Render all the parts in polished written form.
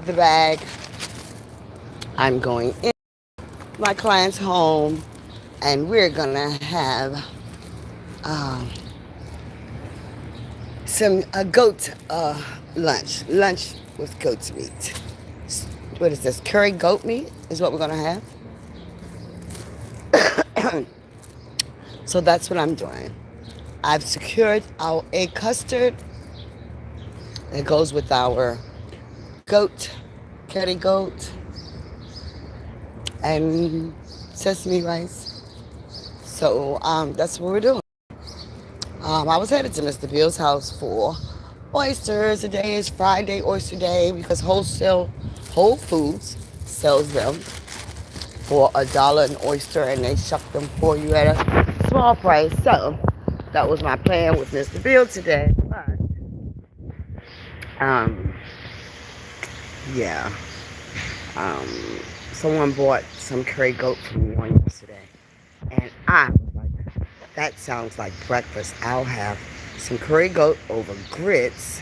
the bag. I'm going in my client's home, and we're gonna have um, some goat lunch. Lunch with goat's meat. What is this? Curry goat meat is what we're gonna have. So that's what I'm doing. I've secured our egg custard that goes with our goat, curry goat, and sesame rice. So that's what we're doing. I was headed to Mr. Bill's house for oysters. Today is Friday Oyster Day because Whole Foods sells them for $1 an oyster, and they shuck them for you at a small price. So that was my plan with Mr. Bill today. But um, yeah, um, someone bought some curry goat from me one yesterday, and I was like, that sounds like breakfast. I'll have some curry goat over grits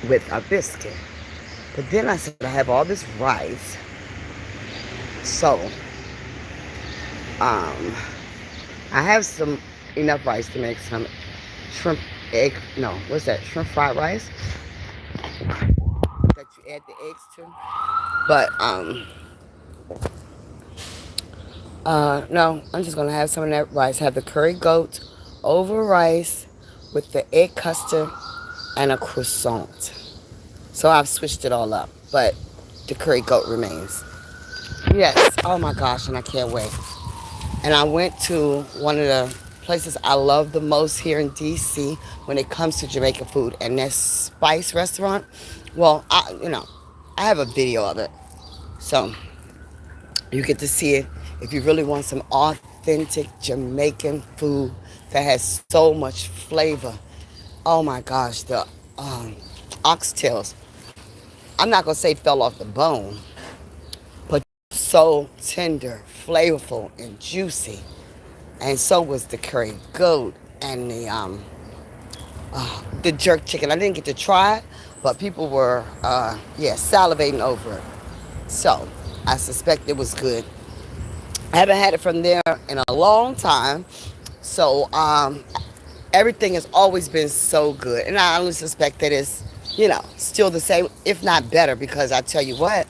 with a biscuit. But then I said I have all this rice, so I have some enough rice to make some shrimp egg. No, what's that? Shrimp fried rice that you add the eggs to. But no, I'm just gonna have some of that rice. Have the curry goat over rice with the egg custard and a croissant. So I've switched it all up, but the curry goat remains. Yes. Oh my gosh, and I can't wait. And I went to one of the places I love the most here in DC when it comes to Jamaican food, and that's Spice Restaurant. Well, I have a video of it, so you get to see it if you really want some authentic Jamaican food that has so much flavor. Oh my gosh, the oxtails. I'm not gonna say fell off the bone, but so tender, flavorful, and juicy. And so was the curry goat and the jerk chicken. I didn't get to try it, but people were salivating over it. So I suspect it was good. I haven't had it from there in a long time. So everything has always been so good. And I only suspect that it's, still the same, if not better, because I tell you what,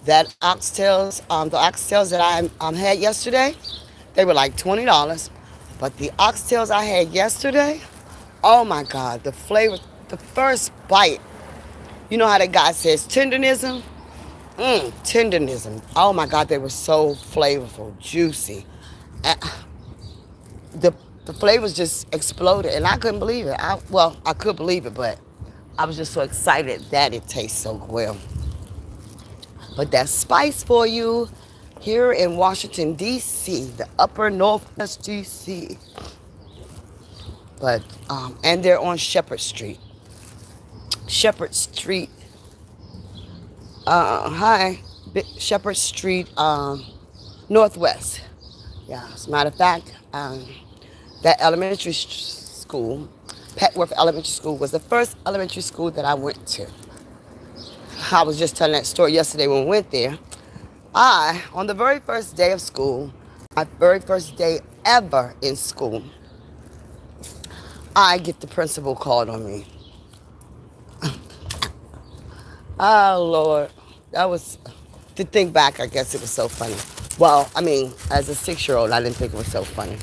the oxtails that I had yesterday, they were like $20. But the oxtails I had yesterday, oh my God, the flavor, the first bite, you know how the guy says tenderism? Tenderism. Oh my God, they were so flavorful, juicy. Uh, The, the flavors just exploded, and I couldn't believe it. I could believe it, but I was just so excited that it tastes so well. But that's Spice for you here in Washington, D.C., the upper northwest D.C. But, and they're on Shepherd Street. Shepherd Street, Shepherd Street, Northwest. Yeah, as a matter of fact, that elementary school, Petworth Elementary School, was the first elementary school that I went to. I was just telling that story yesterday when we went there. On the very first day of school, my very first day ever in school, I get the principal called on me. Oh, Lord. That was, to think back, I guess it was so funny. Well, I mean, as a 6-year-old, I didn't think it was so funny.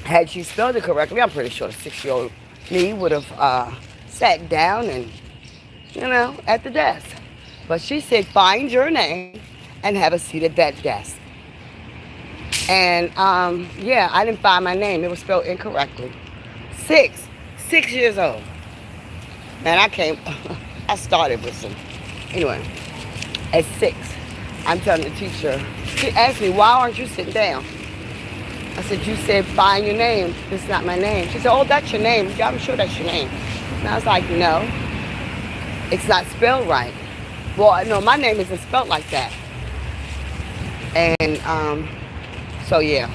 Had she spelled it correctly, I'm pretty sure the 6-year-old me would have sat down and, at the desk. But she said, find your name and have a seat at that desk. And I didn't find my name. It was spelled incorrectly. 6 years old. Man, I started with some, anyway, at 6. I'm telling the teacher, she asked me, why aren't you sitting down? I said, you said find your name. This is not my name. She said, oh, that's your name. Yeah, I'm sure that's your name. And I was like, no, it's not spelled right. Well, no, my name isn't spelled like that. And so yeah,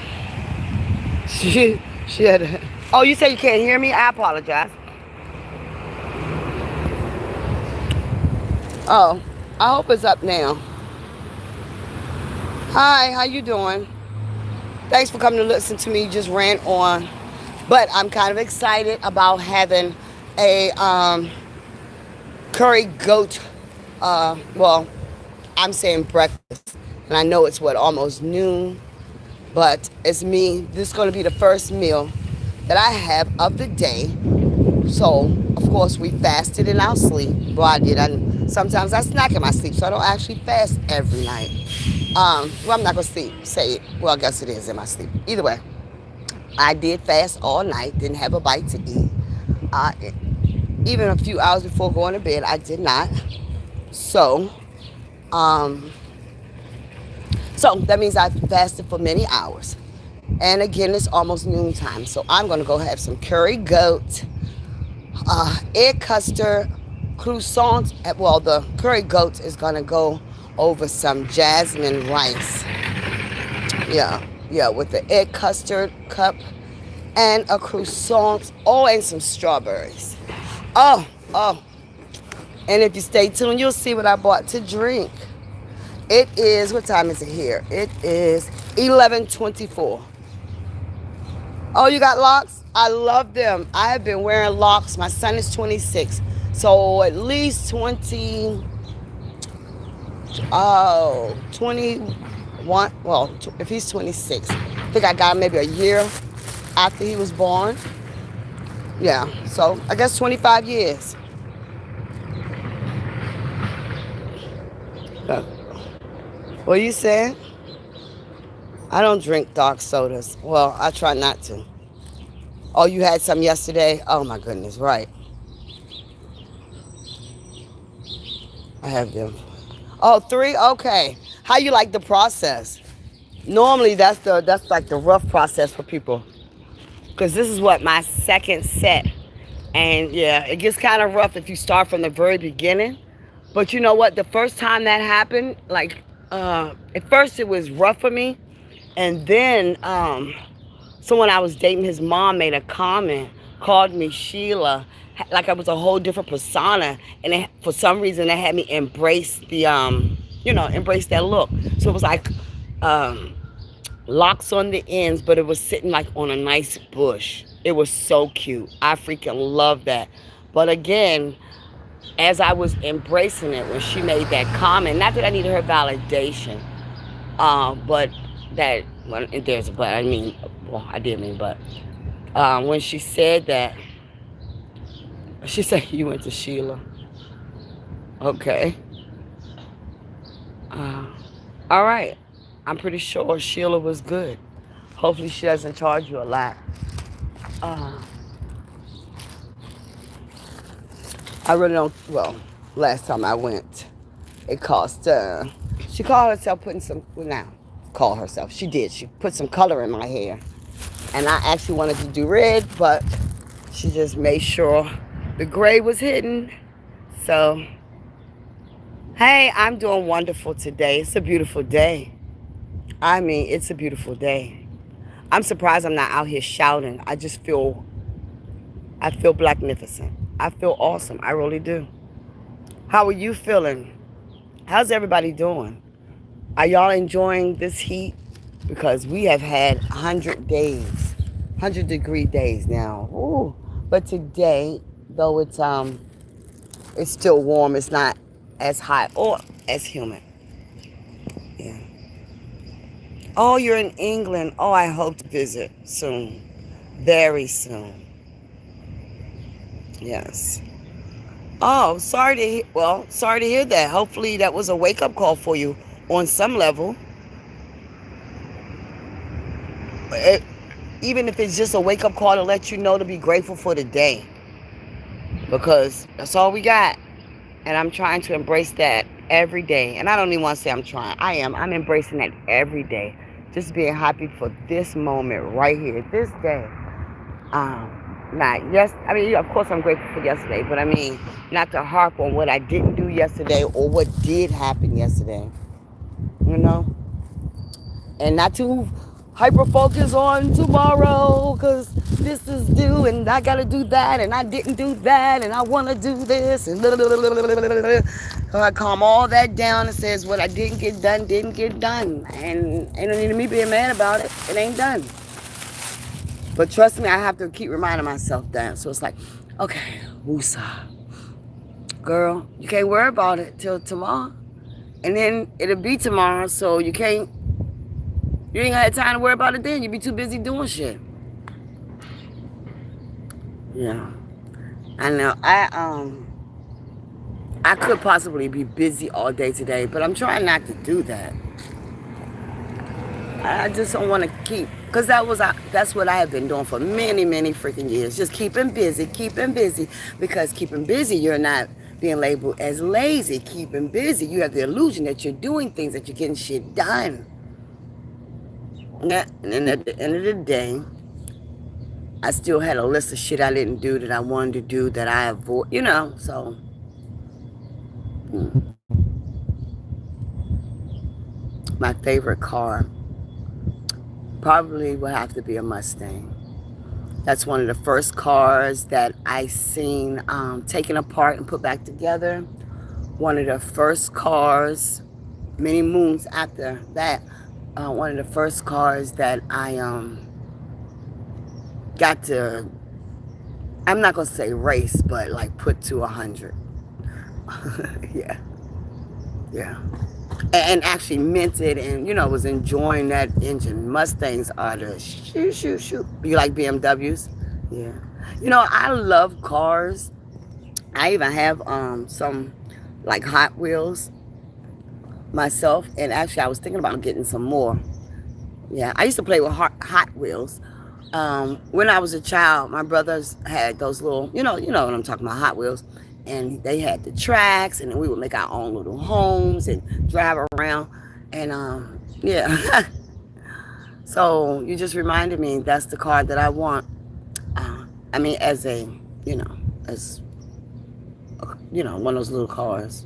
she had. Oh, you say you can't hear me? I apologize. Oh, I hope it's up now. Hi, how you doing? Thanks for coming to listen to me. Just ran on, but I'm kind of excited about having a curry goat. Well, I'm saying breakfast, and I know it's what almost noon, but it's me. This is going to be the first meal that I have of the day. So, of course, we fasted in our sleep. Well, I did. Sometimes I snack in my sleep, so I don't actually fast every night. Well, I'm not going to say it. Well, I guess it is in my sleep. Either way, I did fast all night, didn't have a bite to eat. Even a few hours before going to bed, I did not. So that means I fasted for many hours. And again, it's almost noontime. So I'm going to go have some curry goat, egg custard, croissants. Well, the curry goat is going to go over some jasmine rice. Yeah, with the egg custard cup and a croissant. Oh, and some strawberries. Oh. And if you stay tuned, you'll see what I bought to drink. It is, what time is it here? It is 11:24. Oh, you got locks? I love them. I have been wearing locks. My son is 26. So at least 21. Well, if he's 26. I think I got him maybe a year after he was born. Yeah, so I guess 25 years. What are you saying? I don't drink dark sodas. Well, I try not to. Oh, you had some yesterday? Oh my goodness, right. I have them. Oh, 3? Okay. How you like the process? Normally that's like the rough process for people. Because this is what, my second set. And yeah, it gets kind of rough if you start from the very beginning. But you know what? The first time that happened, like, at first it was rough for me. And then someone I was dating, his mom made a comment, called me Sheila, like I was a whole different persona. And for some reason, that had me embrace the, embrace that look. So it was like locks on the ends, but it was sitting like on a nice bush. It was so cute. I freaking love that. But again, as I was embracing it when she made that comment, not that I needed her validation, but that, well, there's a but, I did mean but. When she said that, she said, you went to Sheila. Okay. All right. I'm pretty sure Sheila was good. Hopefully she doesn't charge you a lot. I really don't, well, last time I went, it cost, she called herself she did. She put some color in my hair. And I actually wanted to do red, but she just made sure the gray was hidden. So, hey, I'm doing wonderful today. It's a beautiful day. It's a beautiful day. I'm surprised I'm not out here shouting. I feel blacknificent. I feel awesome. I really do. How are you feeling? How's everybody doing? Are y'all enjoying this heat? Because we have had 100 days, 100-degree days now. Ooh. But today, though it's still warm, it's not as hot or as humid. Yeah. Oh, you're in England. Oh, I hope to visit soon. Very soon. Yes. Oh, sorry to hear that. Hopefully that was a wake-up call for you on some level. Even if it's just a wake-up call to let you know to be grateful for the day. Because that's all we got. And I'm trying to embrace that every day. And I don't even want to say I'm trying. I am. I'm embracing that every day. Just being happy for this moment right here, this day. Not yes. I mean, of course, I'm grateful for yesterday, but I mean, not to harp on what I didn't do yesterday or what did happen yesterday. You know, and not to hyper focus on tomorrow because this is due and I gotta do that and I didn't do that and I want to do this and so I calm all that down and says what I didn't get done, and ain't no need of me being mad about it. It ain't done. But trust me, I have to keep reminding myself that. So it's like, okay, woosah, girl, you can't worry about it till tomorrow, and then it'll be tomorrow. So you can't. You ain't gonna have time to worry about it then. You be too busy doing shit. Yeah. I know. I could possibly be busy all day today, but I'm trying not to do that. I just don't want to keep, because that's what I have been doing for many, many freaking years. Just keeping busy, because keeping busy, you're not being labeled as lazy. Keeping busy, you have the illusion that you're doing things, that you're getting shit done. And then at the end of the day, I still had a list of shit I didn't do that I wanted to do that I avoid, so. My favorite car probably would have to be a Mustang. That's one of the first cars that I seen taken apart and put back together. One of the first cars, many moons after that, one of the first cars that I got to, I'm not going to say race, but like put to 100. Yeah. Yeah. And actually meant it and, was enjoying that engine. Mustangs are the shoot, shoot, shoot. You like BMWs? Yeah. I love cars. I even have some like Hot Wheels myself. And actually, I was thinking about getting some more. Yeah, I used to play with Hot Wheels. When I was a child, my brothers had those little, what I'm talking about, Hot Wheels. And they had the tracks, and we would make our own little homes and drive around. And, yeah. So you just reminded me that's the car that I want. I mean, as a, as, one of those little cars.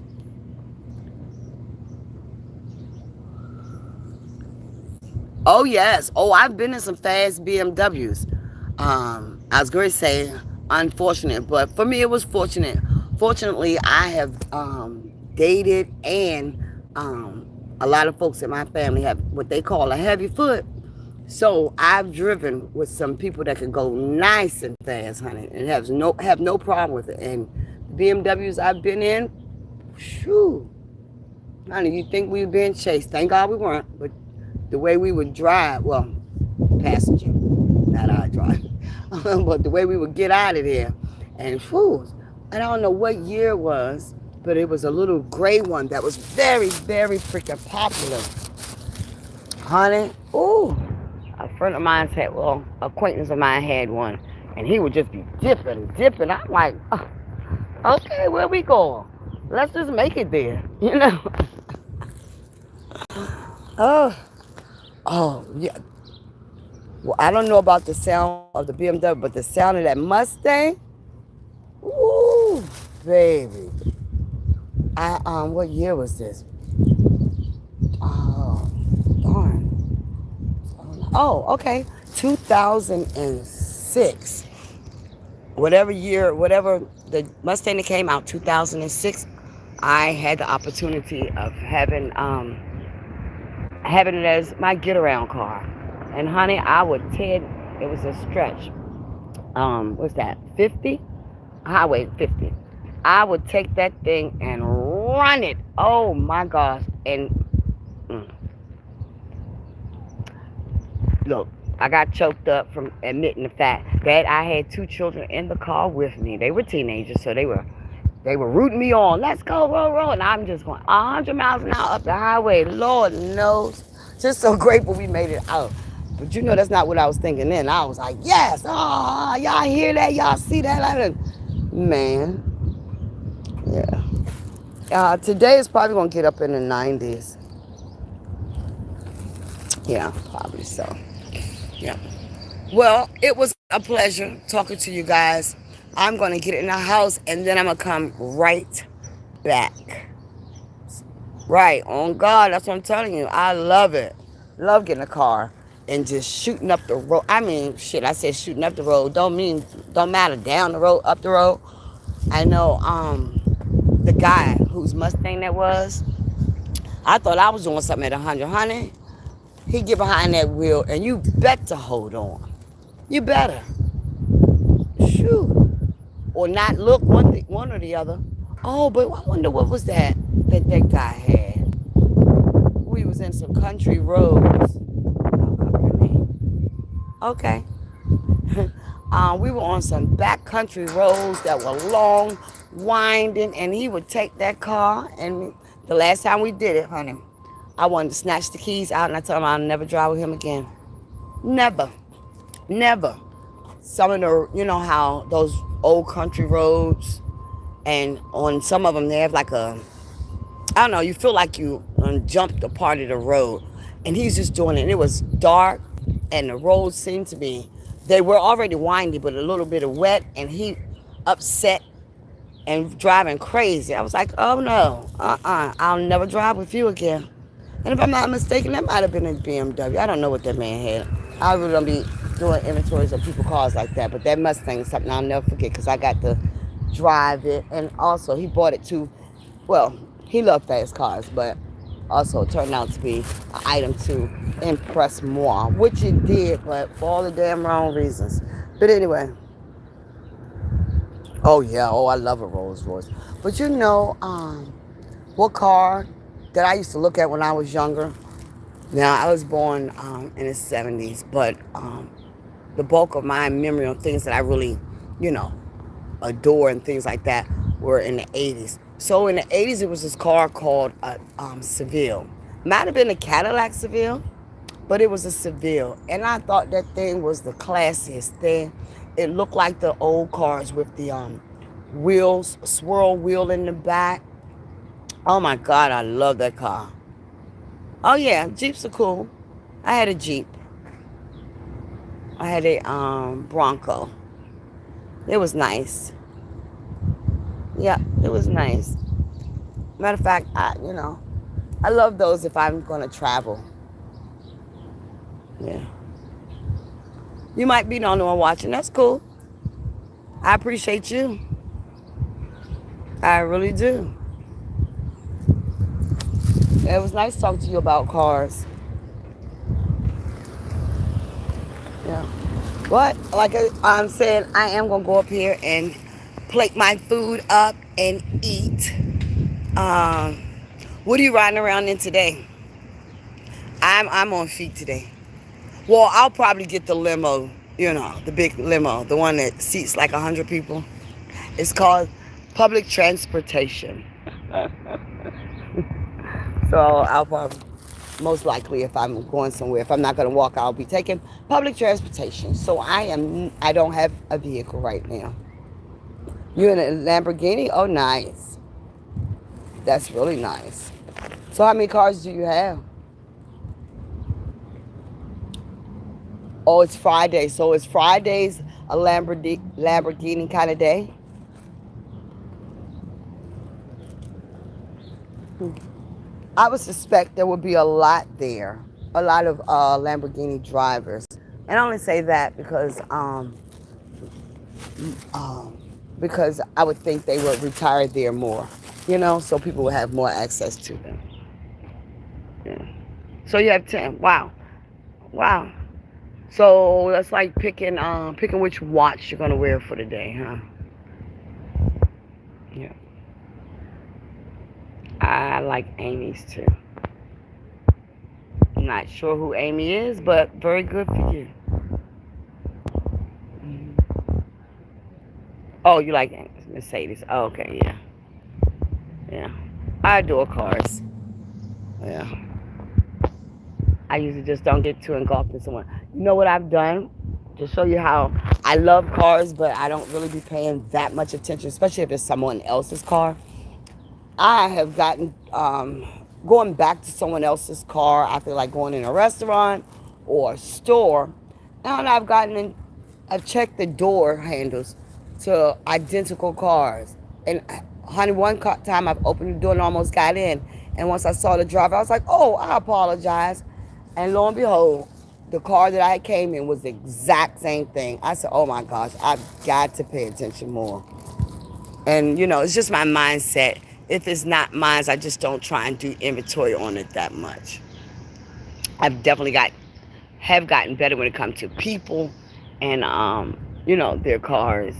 Oh, yes. Oh, I've been in some fast BMWs. I was going to say unfortunate, but for me it was fortunate. Fortunately, I have dated, and a lot of folks in my family have what they call a heavy foot. So I've driven with some people that can go nice and fast, honey, and have no problem with it. And BMWs I've been in, shoo, honey, you think we were being chased? Thank God we weren't. But the way we would drive, well, passenger, not I drive, but the way we would get out of there, and whew, I don't know what year it was, but it was a little gray one that was very, very freaking popular. Honey, ooh, a friend of mine had, acquaintance of mine had one, and he would just be dipping. I'm like, oh, okay, where we going? Let's just make it there, Oh, yeah. Well, I don't know about the sound of the BMW, but the sound of that Mustang, ooh, baby. What year was this? Oh, darn. Oh, okay. 2006. Whatever the Mustang that came out, 2006, I had the opportunity of having it as my get around car. And honey, I would it was a stretch. What's that? 50? Highway 50. I would take that thing and run it. Oh my gosh. And look, I got choked up from admitting the fact that I had 2 children in the car with me. They were teenagers, so they were rooting me on. Let's go, roll. And I'm just going 100 miles an hour up the highway. Lord knows. Just so grateful we made it out. But that's not what I was thinking then. I was like, yes. Oh, y'all hear that? Y'all see that? Man. Yeah. Today is probably going to get up in the 90s. Yeah, probably so. Yeah. Well, it was a pleasure talking to you guys. I'm going to get in the house and then I'm going to come right back. Right, on God, that's what I'm telling you. I love it. Love getting a car and just shooting up the road. I mean, shit, I said shooting up the road. Don't matter down the road, up the road. I know the guy whose Mustang that was, I thought I was doing something at 100. Honey, he get behind that wheel and you bet to hold on. You better. Shoot. Or not look one or the other. Oh, but I wonder what was that guy had. We was in some country roads. Okay. We were on some back country roads that were long, winding, and he would take that car. And the last time we did it, honey, I wanted to snatch the keys out, and I told him I'll never drive with him again. Never, never. Some of the, you know how those old country roads, and on some of them they have like a, I don't know, you feel like you jumped a part of the road. And he's just doing it. And it was dark, and the roads seemed to be, they were already windy, but a little bit of wet, and he upset and driving crazy. I was like, oh no, I'll never drive with you again. And if I'm not mistaken, that might have been a BMW. I don't know what that man had. I really don't be doing inventories of people's cars like that, but that Mustang is something I'll never forget because I got to drive it. And also, he bought it too. Well, he loved fast cars, but also it turned out to be an item to impress moi, which it did, but for all the damn wrong reasons. But anyway, oh yeah, oh I love a Rolls Royce. But you know, what car that I used to look at when I was younger? Now I was born in the 70s, but the bulk of my memory of things that I really, you know, adore and things like that were in the 80s. So in the 80s, it was this car called a Seville. Might have been a Cadillac Seville, but it was a Seville. And I thought that thing was the classiest thing. It looked like the old cars with the wheels, swirl wheel in the back. Oh my God, I love that car. Oh yeah, Jeeps are cool. I had a Jeep. I had a Bronco. It was nice. Yeah, it was nice. Matter of fact, I love those if I'm going to travel. Yeah. You might be the only one watching. That's cool. I appreciate you. I really do. It was nice talking to you about cars. Yeah. But like I'm saying, I am going to go up here and plate my food up and eat. Um, what are you riding around in today? I'm on feet today. Well, I'll probably get the limo, the big limo, the one that seats like 100 people. It's called public transportation. So I'll probably, most likely, if I'm going somewhere, if I'm not going to walk, I'll be taking public transportation. So I don't have a vehicle right now. You in a Lamborghini? Oh, nice. That's really nice. So how many cars do you have? Oh, it's Friday. So is Fridays a Lamborghini kind of day? I would suspect there would be a lot there. A lot of Lamborghini drivers. And I only say that because I would think they would retire there more. So people would have more access to them. Yeah. So you have 10. Wow. Wow. So that's like picking which watch you're gonna wear for the day, huh? Yeah. I like Amy's too. I'm not sure who Amy is, but very good for you. Oh, you like Mercedes? Oh, okay, yeah. Yeah. I adore cars. Yeah. I usually just don't get too engulfed in someone. You know what I've done to show you how I love cars, but I don't really be paying that much attention, especially if it's someone else's car. I have gotten going back to someone else's car. I feel like going in a restaurant or a store. And I've checked the door handles to identical cars. And honey, time I've opened the door and almost got in. And once I saw the driver, I was like, oh, I apologize. And lo and behold, the car that I came in was the exact same thing. I said, oh my gosh, I've got to pay attention more. And, it's just my mindset. If it's not mine, I just don't try and do inventory on it that much. I've definitely have gotten better when it comes to people and, their cars.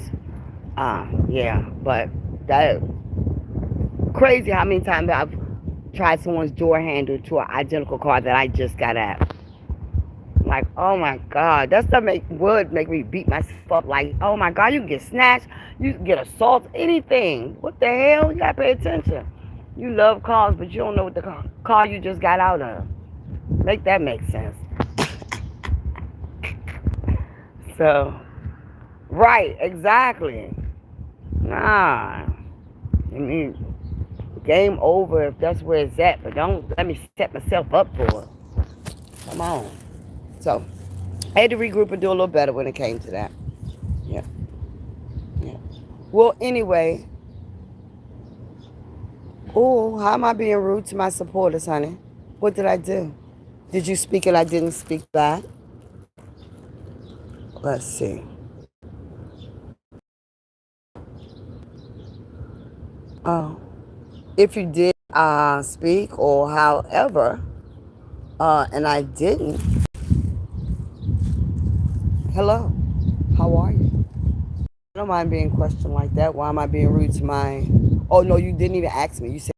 Yeah, but that crazy how many times I've tried someone's door handle to an identical car that I just got at. Like, oh my God, that stuff would make me beat myself up. Like, oh my God, you can get snatched, you can get assaulted, anything. What the hell? You gotta pay attention. You love cars, but you don't know what the car you just got out of. Make that make sense. So, right, exactly. Nah, I mean, game over if that's where it's at, but don't let me set myself up for it. Come on. So, I had to regroup and do a little better when it came to that. Yeah. Yeah. Well, anyway. Oh, how am I being rude to my supporters, honey? What did I do? Did you speak and I didn't speak back? Let's see. Oh. If you did speak or however, and I didn't, hello, how are you? I don't mind being questioned like that. Why am I being rude to my... Oh, no, you didn't even ask me. You said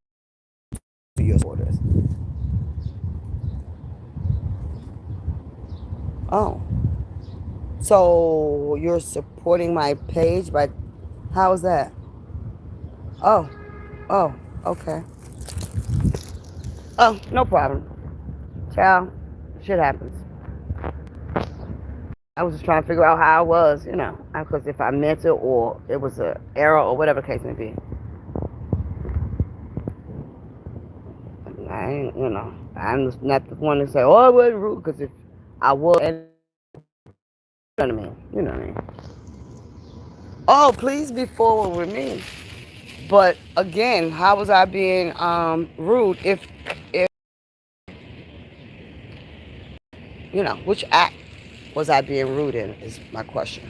to your supporters. Oh. So you're supporting my page, but how is that? Oh. Oh, okay. Oh, no problem. Child, shit happens. I was just trying to figure out how I was, because if I meant it or it was an error or whatever the case may be. I ain't, I'm not the one to say, oh, I wasn't rude, because if I was, and you know what I mean? You know what I mean? Oh, please be forward with me. But again, how was I being rude if which act was I being rude in is my question.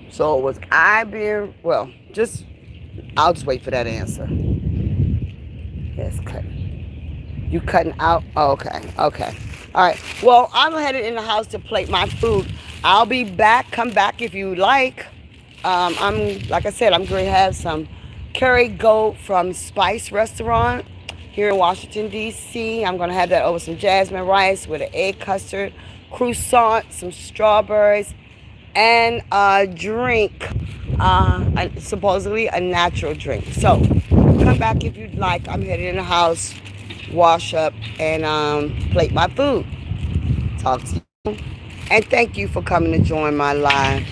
So was I being, well, I'll just wait for that answer. Yes, cutting. You cutting out? Oh, okay. Okay. All right. Well, I'm headed in the house to plate my food. I'll be back. Come back if you like. Like I said, I'm going to have some curry goat from Spice Restaurant here in Washington, D.C. I'm going to have that over some jasmine rice with an egg custard, croissant, some strawberries, and a drink, supposedly a natural drink. So come back if you'd like. I'm headed in the house, wash up, and plate my food. Talk to you. And thank you for coming to join my live.